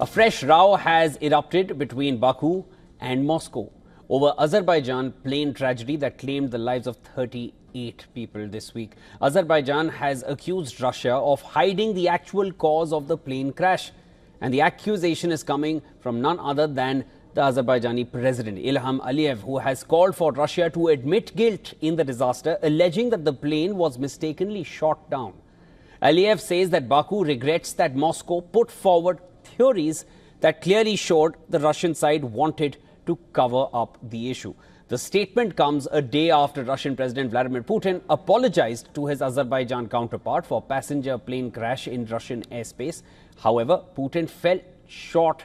A fresh row has erupted between Baku and Moscow over Azerbaijan plane tragedy that claimed the lives of 38 people this week. Azerbaijan has accused Russia of hiding the actual cause of the plane crash. And the accusation is coming from none other than the Azerbaijani president, Ilham Aliyev, who has called for Russia to admit guilt in the disaster, alleging that the plane was mistakenly shot down. Aliyev says that Baku regrets that Moscow put forward theories that clearly showed the Russian side wanted to cover up the issue. The statement comes a day after Russian President Vladimir Putin apologized to his Azerbaijan counterpart for passenger plane crash in Russian airspace. However, Putin fell short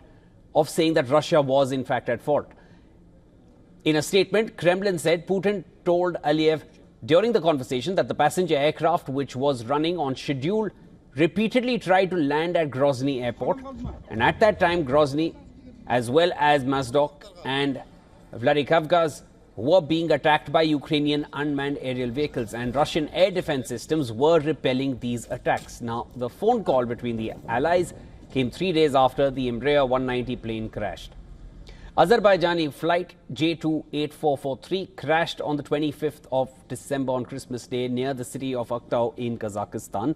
of saying that Russia was in fact at fault. In a statement, Kremlin said Putin told Aliyev during the conversation that the passenger aircraft, which was running on schedule, repeatedly tried to land at Grozny airport. And at that time, Grozny, as well as Mozdok and Vladikavkaz, were being attacked by Ukrainian unmanned aerial vehicles, and Russian air defense systems were repelling these attacks. Now, the phone call between the allies came 3 days after the Embraer 190 plane crashed. Azerbaijani flight J28443 crashed on the 25th of December on Christmas Day near the city of Aktau in Kazakhstan.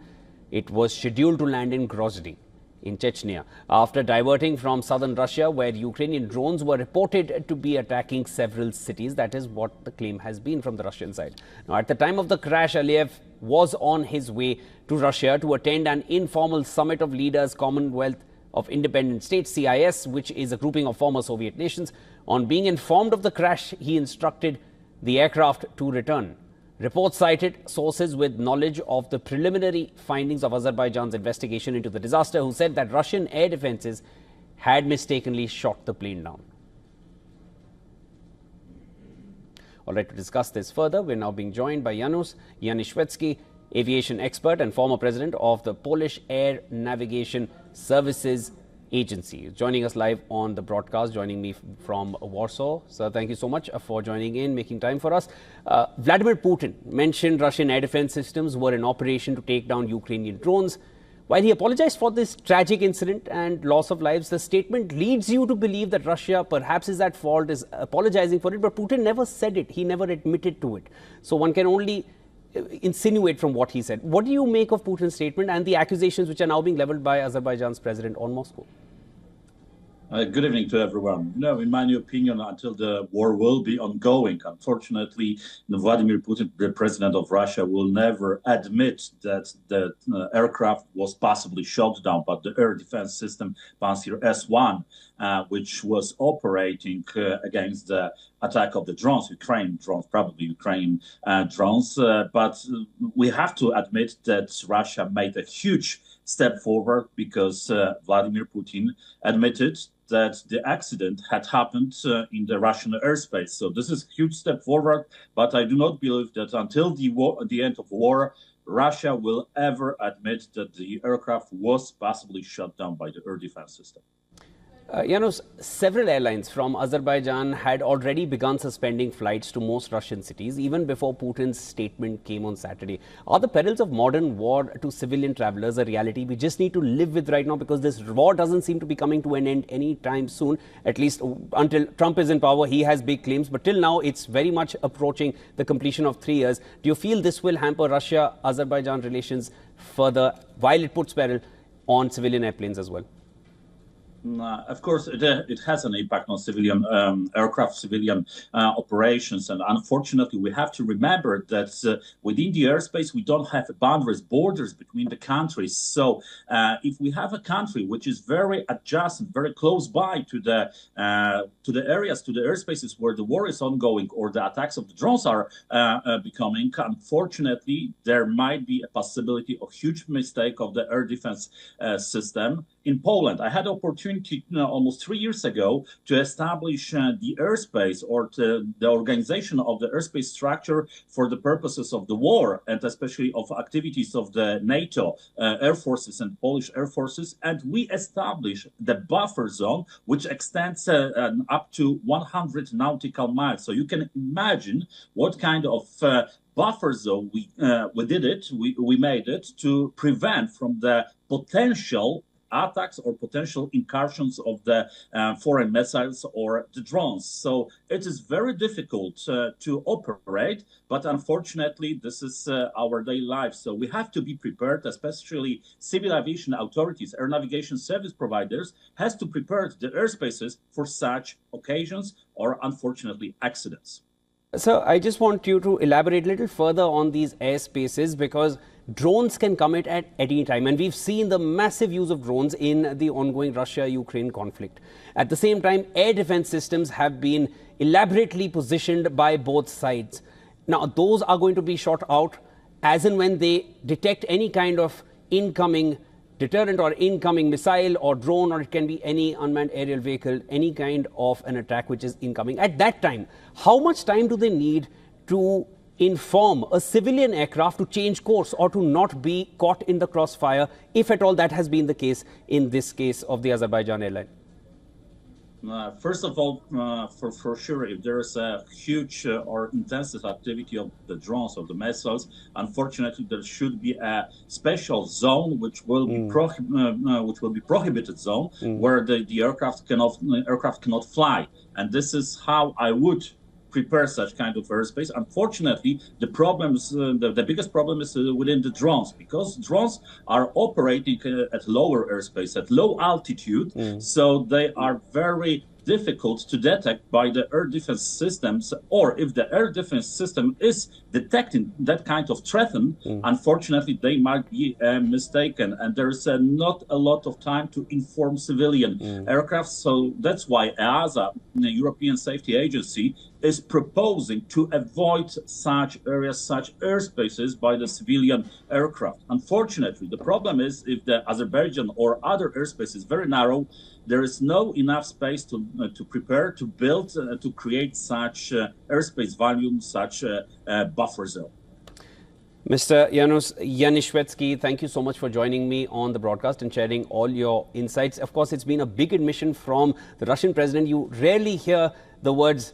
It was scheduled to land in Grozny in Chechnya after diverting from southern Russia, where Ukrainian drones were reported to be attacking several cities. That is what the claim has been from the Russian side. Now, at the time of the crash, Aliyev was on his way to Russia to attend an informal summit of leaders Commonwealth of Independent States, CIS, which is a grouping of former Soviet nations. On being informed of the crash, he instructed the aircraft to return. Reports cited sources with knowledge of the preliminary findings of Azerbaijan's investigation into the disaster, who said that Russian air defenses had mistakenly shot the plane down. All right, to discuss this further, we're now being joined by Janusz Janiszewski, aviation expert and former president of the Polish Air Navigation Services Agency. Joining us live on the broadcast, joining me from Warsaw. Sir, thank you so much for joining in, making time for us. Vladimir Putin mentioned Russian air defense systems were in operation to take down Ukrainian drones. While he apologized for this tragic incident and loss of lives, the statement leads you to believe that Russia perhaps is at fault, is apologizing for it, but Putin never said it. He never admitted to it. So one can only insinuate from what he said. What do you make of Putin's statement and the accusations which are now being leveled by Azerbaijan's president on Moscow? Good evening to everyone. No, in my opinion, until the war will be ongoing, unfortunately, Vladimir Putin, the president of Russia, will never admit that the aircraft was possibly shot down, but the air defense system, Pantsir S-1, which was operating against the attack of the drones, Ukrainian drones, probably Ukrainian drones. But we have to admit that Russia made a huge step forward because Vladimir Putin admitted that the accident had happened in the Russian airspace. So this is a huge step forward, but I do not believe that until the end of war, Russia will ever admit that the aircraft was possibly shot down by the air defense system. Janusz, several airlines from Azerbaijan had already begun suspending flights to most Russian cities even before Putin's statement came on Saturday. Are the perils of modern war to civilian travelers a reality we just need to live with right now, because this war doesn't seem to be coming to an end anytime soon, at least until Trump is in power? He has big claims, but till now it's very much approaching the completion of 3 years. Do you feel this will hamper Russia-Azerbaijan relations further while it puts peril on civilian airplanes as well? Of course, it has an impact on civilian aircraft, civilian operations. And unfortunately, we have to remember that within the airspace, we don't have boundaries, borders between the countries. So if we have a country which is very adjacent, very close by to the areas, to the airspaces where the war is ongoing or the attacks of the drones are becoming, unfortunately, there might be a possibility of huge mistake of the air defense system. In Poland, I had the opportunity almost 3 years ago to establish the airspace or the organization of the airspace structure for the purposes of the war and especially of activities of the NATO air forces and Polish air forces. And we established the buffer zone, which extends up to 100 nautical miles. So you can imagine what kind of buffer zone we made it to prevent from the potential attacks or potential incursions of the foreign missiles or the drones. So it is very difficult to operate, but unfortunately, this is our daily life. So we have to be prepared, especially civil aviation authorities, air navigation service providers, has to prepare the airspaces for such occasions or, unfortunately, accidents. So I just want you to elaborate a little further on these airspaces, because drones can come at any time, and we've seen the massive use of drones in the ongoing Russia-Ukraine conflict. At the same time, air defense systems have been elaborately positioned by both sides. Now, those are going to be shot out as and when they detect any kind of incoming deterrent or incoming missile or drone, or it can be any unmanned aerial vehicle, any kind of an attack which is incoming. At that time, how much time do they need to inform a civilian aircraft to change course or to not be caught in the crossfire, if at all that has been the case in this case of the Azerbaijan airline? First of all, for sure, if there is a huge or intensive activity of the drones or the missiles, unfortunately, there should be a special zone which will be prohibited zone where the aircraft cannot fly, and this is how I would prepare such kind of airspace. Unfortunately, the problems, the biggest problem is within the drones, because drones are operating at lower airspace, at low altitude, so they are very difficult to detect by the air defense systems, or if the air defense system is detecting that kind of threat, unfortunately, they might be mistaken, and there is not a lot of time to inform civilian aircraft. So that's why EASA, the European Safety Agency, is proposing to avoid such areas, such airspaces by the civilian aircraft. Unfortunately, the problem is if the Azerbaijan or other airspace is very narrow, there is no enough space to prepare, to build, to create such airspace volume, such buffer zone. Mr. Janusz Janishvetsky, thank you so much for joining me on the broadcast and sharing all your insights. Of course, it's been a big admission from the Russian president. You rarely hear the words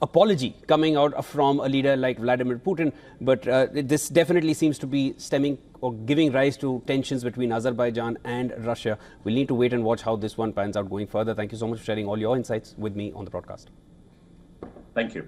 apology coming out from a leader like Vladimir Putin, but this definitely seems to be stemming or giving rise to tensions between Azerbaijan and Russia. We'll need to wait and watch how this one pans out going further. Thank you so much for sharing all your insights with me on the broadcast. Thank you.